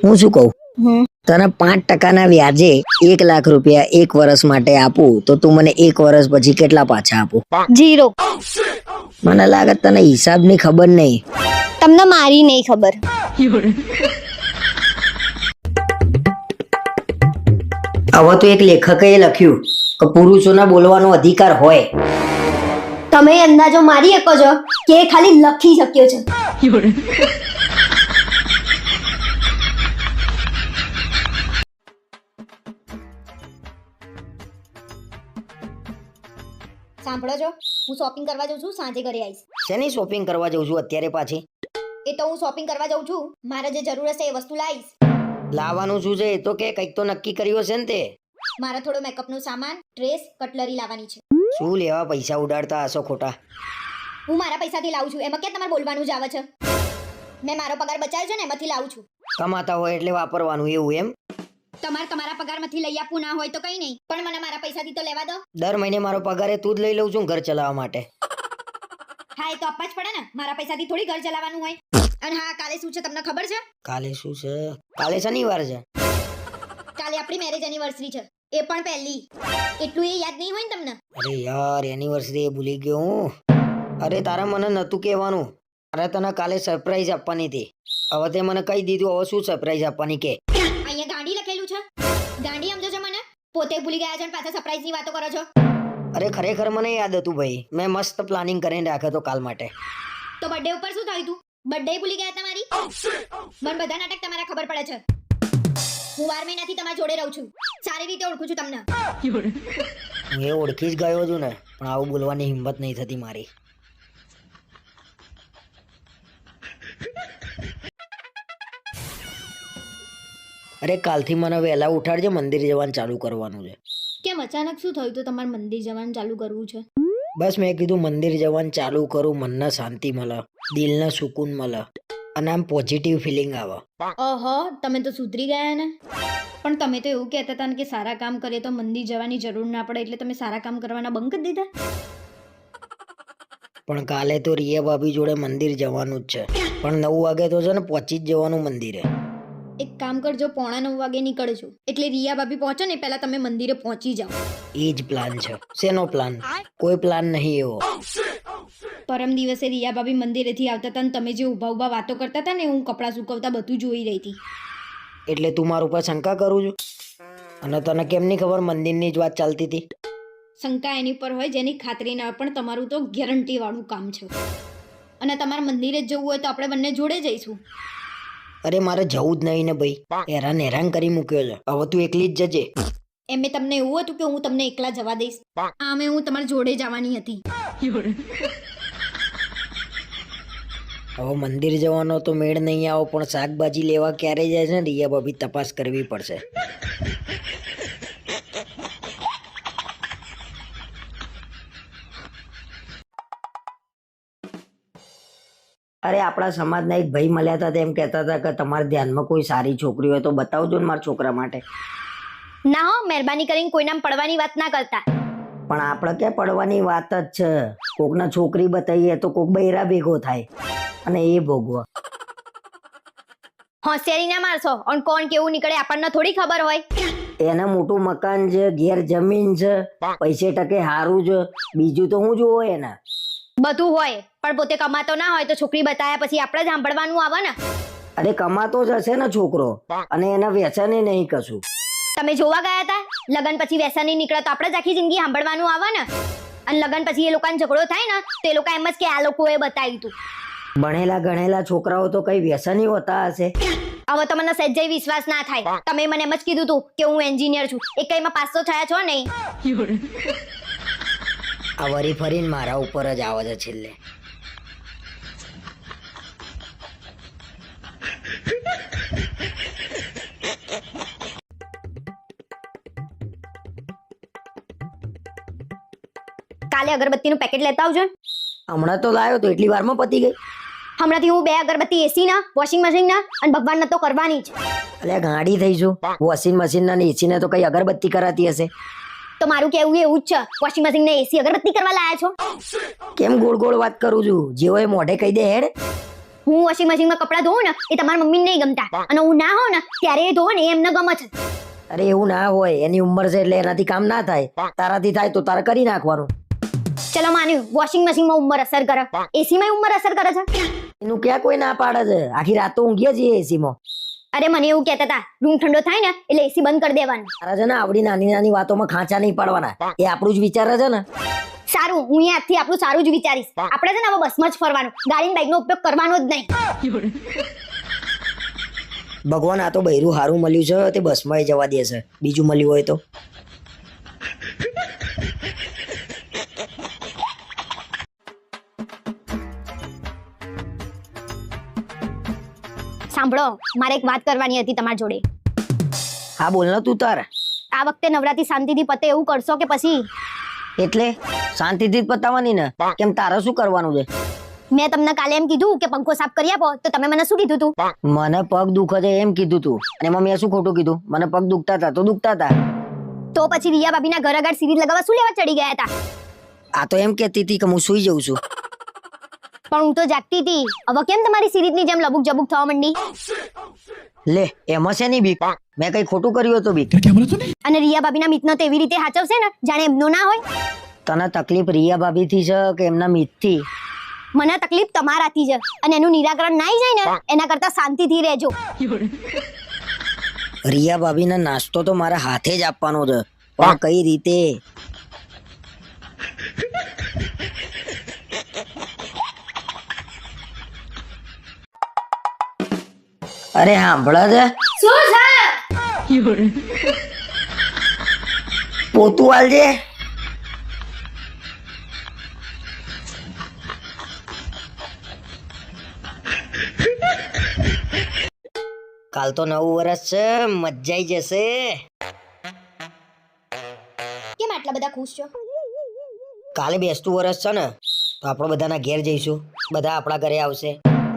હું શું કહું, હમ તને 5% વ્યાજે 1 લાખ રૂપિયા 1 વર્ષ માટે આપું તો તું મને 1 વર્ષ પછી કેટલા પાછા આપું? 0. મને લાગે તને હિસાબની ખબર નહીં. તમને મારી નહીં ખબર. હવે તો એક લેખકે લખ્યું કે પુરુષોને બોલવાનો અધિકાર હોય. તમે અંદાજો મારી શકો છો કે એ ખાલી લખી શક્યો છે. સાંભળો છો, હું શોપિંગ કરવા જઉં છું, સાંજે ઘરે આવીશ. શેની શોપિંગ કરવા જઉં છું અત્યારે પાછી? એ તો હું શોપિંગ કરવા જઉં છું, મારે જે જરૂર હશે એ વસ્તુ લાવીશ. લાવવાનું શું છે એ તો કે કંઈક તો નક્કી કર્યું હશે ને તે. મારે થોડો મેકઅપનો સામાન, ડ્રેસ, કટલરી લાવવાની છે. શું લેવા પૈસા ઉડાડતા હશો ખોટા? હું મારા પૈસાથી લાવું છું, એમાં ક્યાં તમારે બોલવાનું જ આવે છે? મેં મારો પગાર બચાવ્યો છે ને એમાંથી લાવું છું. કમાતા હોય એટલે વાપરવાનું એવું એમ? તમારે તમારા પગારમાંથી લઈ આપવું ના હોય તો કંઈ નહીં, પણ મને મારા પૈસાથી તો લેવા દો. દર મહિને મારો પગાર એ તું જ લઈ લઉં છું ઘર ચલાવવા માટે. હા, એ તો આપવા જ પડે ને, મારા પૈસાથી થોડી ઘર ચલાવવાનું હોય. અને હા, કાલે શું છે તમને ખબર છે? કાલે શું છે? કાલે શનિવાર છે. કાલે આપણી મેરેજ એનિવર્સરી છે, એ પણ પહેલી. એટલું એ યાદ નહીં હોય ને તમને? અરે યાર, એનિવર્સરી એ ભૂલી ગયો હું. અરે તારા મને નતું કહેવાનું. અરે તને કાલે સરપ્રાઈઝ આપવાની હતી. હવે તે મને કહી દીધું, હવે શું સરપ્રાઈઝ આપવાની કે? અહીંયા ગાંડી લખેલું છે. ગાંડી સમજો છો મને? પોતે ભૂલી ગયા છો અને પાછા સરપ્રાઈઝની વાતો કરો છો. અરે ખરેખર મને યાદ હતું ભાઈ, મેં મસ્ત પ્લાનિંગ કરીને રાખ્યો તો કાલ માટે. તો બર્થડે ઉપર શું થયું તું? બર્થડે ભૂલી ગયા તમારી? મને બધા નાટક તમારા ખબર પડે છે. હું 12 મહિનાથી તમારા જોડે રહું છું, સારી રીતે ઓળખું છું તમને. હું એ ઓળખી જ ગયો છું ને, પણ આવું બોલવાની હિંમત નહીં થતી મારી. અરે કાલથી મને વહેલા ઉઠાડજે, મંદિર જવાનું ચાલુ કરવાનું છે. કેમ અચાનક શું થયું તો તમારે મંદિર જવાનું ચાલુ કરવું છે? બસ મેં કીધું મંદિર જવાનું ચાલુ કરું, મનને શાંતિ મળે, દિલને સુકૂન મળે અને આમ પોઝિટિવ ફિલિંગ આવે. ઓહો, તમે તો સુધરી ગયા ને. પણ તમે તો એવું કહેતા હતા ને કે સારા કામ કરીએ તો મંદિર જવાની જરૂર ના પડે, એટલે તમે સારા કામ કરવાના બંધ કરી દીધા. પણ કાલે તો રિયા ભાભી જોડે મંદિર જવાનું જ છે, પણ 9 વાગે તો છે ને પહોંચી જ જવાનું મંદિરે. એક કામ કરજો, 8:45 વાગે નીકળજો, એટલે રિયા ભાભી પહોંચો ને પહેલા તમે મંદિરે પહોંચી જાઓ. એ જ પ્લાન છે. શેનો પ્લાન? કોઈ પ્લાન નહીં એવો. પરમ દિવસે રિયા ભાભી મંદિરેથી આવતા હતા ને તમે જે ઊભા ઊભા વાતો કરતા હતા ને, હું કપડાં સુકવતા બધું જોઈ રહી હતી. એટલે તું મારા ઉપર શંકા કરું છું? અને તને કેમ નહીં ખબર મંદિરની જ વાત ચાલતી હતી? શંકા એની પર હોય જેની ખાતરી ના હોય, પણ તમારું તો ગેરંટી વાળું કામ છે. અને તમારે મંદિરે જ જવું હોય તો આપણે બંને જોડે જઈશું. અરે મારે જવું જ નહીં ને ભાઈ, હેરાન કરી મૂક્યો છે. હવે તું એકલી જ જજે. એમ તમને એવું હતું કે હું તમને એકલા જવા દઈશ? આમે હું તમારી જોડે જવાની હતી. હવે મંદિર જવાનો તો મેળ નહીં આવો, પણ શાકભાજી લેવા ક્યારે જાય છે ને રિયા ભાભી તપાસ કરવી પડશે. અરે આપણા સમાજના એક ભાઈ મળ્યા હતા, તેમ કહેતા હતા કે તમારા ધ્યાનમાં કોઈ સારી છોકરી હોય તો બતાવજો ને મારા છોકરા માટે. ના હો, મહેરબાની કરીને કોઈના પડવાની વાત ના કરતા. પણ આપણે ક્યાં પડવાની વાત જ છે. કોકના છોકરી બતાવીએ તો કોક બૈરા ભેગો થાય અને એ ભોગવા. હોશિયારી ના મારશો, અને કોણ કેવું નીકળે આપણને થોડી ખબર હોય. એને મોટું મકાન છે, ઘેર જમીન છે, પૈસે ટકે હારું છે, બીજું તો હું જોવો એના. બધું હોય, પણ પોતે કમાતો ના હોય તો છોકરી બતાવ્યા પછી આપણે જ સાંભળવાનું આવે ને. અરે કમાતો જ હશે ને છોકરો, અને એના વ્યસને નહીં કશું. તમે જોવા ગયા હતા? લગન પછી વ્યસન નહીં નીકળે તો આપણે જ આખી જિંદગી સાંભળવાનું આવે ને. અને લગન પછી એ લોકોને ઝઘડો થાય ને તો એ લોકો એમ જ કે આ લોકોએ બતાવ્યું હતું. ભણેલા ગણેલા છોકરાઓ તો કઈ વ્યસની હોતા હશે? હવે તો મને સહેજે વિશ્વાસ ના થાય. તમે મને એમ જ કીધું હતું કે હું એન્જિનિયર છું, એ કઈમાં પાસ તો થયા છો નહીં? આ વરી ફરીને મારા ઉપર જ આવે છે છેલ્લે. કાલે અગરબત્તીનું પેકેટ લેતા આવજો. હમણાં તો લાવ્યો તો એટલી વારમાં પતી ગઈ. હમણાંથી હું 2 અગરબત્તી એસી ના, વોશિંગ મશીન ના અને ભગવાન ના તો કરવાની જ. અલ્યા ગાડી થઈ છું, વોશિંગ મશીન ના ને એસી ને તો કઈ અગરબત્તી કરાતી હશે? તો મારું કેવું એવું જ છે, વોશિંગ મશીન ને એસી અગરબત્તી કરવા લાયા છો. કેમ ગોળ ગોળ વાત કરું છું? જેવો એ મોઢે કહી દે હેડ. હું વોશિંગ મશીનમાં કપડાં ધોઉં ને એ તમારા મમ્મીને નહીં ગમતા અને હું ના હોઉં ને ત્યારે એ ધોવે ને એ એમને ગમે છે. અરે એવું ના હોય, એની ઉંમર છે એટલે એનાથી કામ ના થાય. તારાથી થાય તો તારે કરી નાખવાનું. ચલો માન્યું, વોશિંગ મશીનમાં ઉંમર અસર કરે, એસીમાં ઉંમર અસર કરે છે. એનું ક્યાં કોઈ ના પાડે છે? આખી રાત તો ઊંઘીએ છીએ એસીમાં. અરે મને એવું કહેતા હતા રૂમ ઠંડો થાય ને એટલે એસી બંધ કરી દેવાનું. તારા છે ને આવડી નાની નાની વાતોમાં ખાંચા નહીં પાડવાના. એ આપણું જ વિચારે છે ને. સારું, હું અહીંયા આજથી આપણું સારું જ વિચારીશ. આપણે છે ને હવે બસમાં જ ફરવાનું, ગાડી બાઈક નો ઉપયોગ કરવાનો જ નહીં. ભગવાન, આ તો બૈરું હારું મળ્યું છે તે બસમાં જવા દે છે. બીજું મળ્યું હોય તો સાંભળો, મારે એક વાત કરવાની હતી તમારી જોડે. હા બોલ ને તું તાર. આ વખતે નવરાત્રી શાંતિથી પતે એવું કરશો કે પછી? એટલે શાંતિથી જ પતાવવાની ને. કેમ, તારે શું કરવાનું છે? મેં તમને કાલે એમ કીધું કે પંખો સાફ કરી આપો તો તમે મને શું કીધું તું? મને પગ દુખે છે એમ કીધું તું. અને એમાં મેં શું ખોટું કીધું? મને પગ દુખતા હતા તો દુખતા હતા. તો પછી રિયા ભાભીના ઘર આગળ સીરીઝ લગાવવા શું લેવા ચડી ગયા હતા? આ તો એમ કહેતી હતી કે હું સૂઈ જઉં છું. પણ હું તો જાગતી હતી. હવે કેમ તમારી સીરીઝની જેમ લબુક જબુક થવા માંડી? લે, એમાં છે ની બીક? મેં કઈ ખોટું કર્યું હતું બીક? અને રિયા ભાભીના મિતનો તો એવી રીતે હાચવશે ને જાણે એમનો ના હોય. તને તકલીફ રિયા ભાભી થી છે કે એમના મિતથી? મને તકલીફ તમારાથી છે અને એનું નિરાકરણ ના જાય ને એના કરતા શાંતિથી રહેજો. રિયા ભાભીને નાસ્તો તો મારા હાથે જ આપવાનો છે, પણ કઈ રીતે? અરે સાંભળે છે? શું છે? પોતું આલજે. કાલ તો નવું વર્ષ છે, મજા આવી જશે. કેમ આટલા બધા ખુશ છો? કાલે બેસતું વર્ષ છે ને તો આપણે બધાના ઘેર જઈશું. બધા આપણા ઘરે આવશે,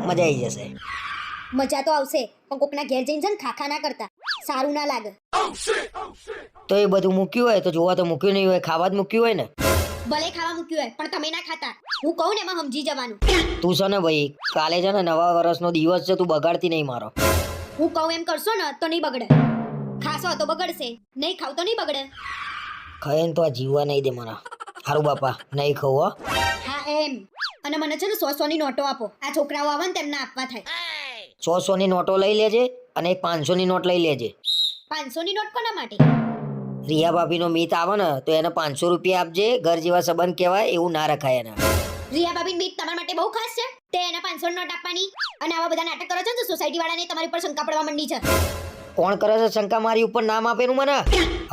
મજા આવી જશે. મજા તો આવશે પણ કોકના ઘેર જઈને છે ને ખાખા ના કરતા, સારું ના લાગે. તો એ બધું મૂક્યું હોય તો જોવા તો મૂક્યું નહીં હોય, ખાવા જ મૂક્યું હોય ને. ભલે ખાવા મૂક્યું હોય પણ તમે ના ખાતા. હું કહું ને એમાં સમજી જવાનું. તું છે ને ભાઈ, કાલે છે ને નવા વર્ષનો દિવસ છે, તું બગાડતી નહીં મારો. હું કહું એમ કરશો ને તો નહીં બગડે. ખાશો તો બગડશે, નહીં ખાવ તો નહીં બગડે. ખાઈને તો આ જીવવા નહીં દે મને. હારું બાપા, નહીં ખાવ હો. હા એમ. અને મને છે ને 100 ની નોટો આપો. આ છોકરાઓ આવે ને તેમને આપવા થાય. 100 ની નોટો લઈ લેજે અને એક 500 ની નોટ લઈ લેજે. 500 ની નોટ કોના માટે? રિયા ભાભીનો મિત આવે ને તો એને 500 રૂપિયા આપજે. ઘર જેવા સંબંધ કહેવાય, એવું ના રખાય એના. રિયા ભાભી મીત તમારા માટે બહુ ખાસ છે તે એને 500 ની નોટ આપવાની. અને આવા બધા નાટક કરો છો તો સોસાયટી વાળાને તમારી ઉપર શંકા પડવા માંડી છે. કોણ કરે છે શંકા મારી ઉપર? નામ આપેલું મને.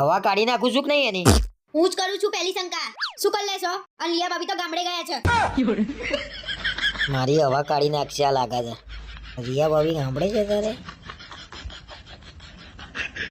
હવા કાઢી નાખું છું કે નહીં એની? હું જ કરું છું પહેલી શંકા. શું કરી લેશો? અને રિયા ભાભી તો ગામડે ગયા છે. મારી હવા કાઢી નાખશે આ લાગે છે. રિયા ભાભી ગામડે છે તારે?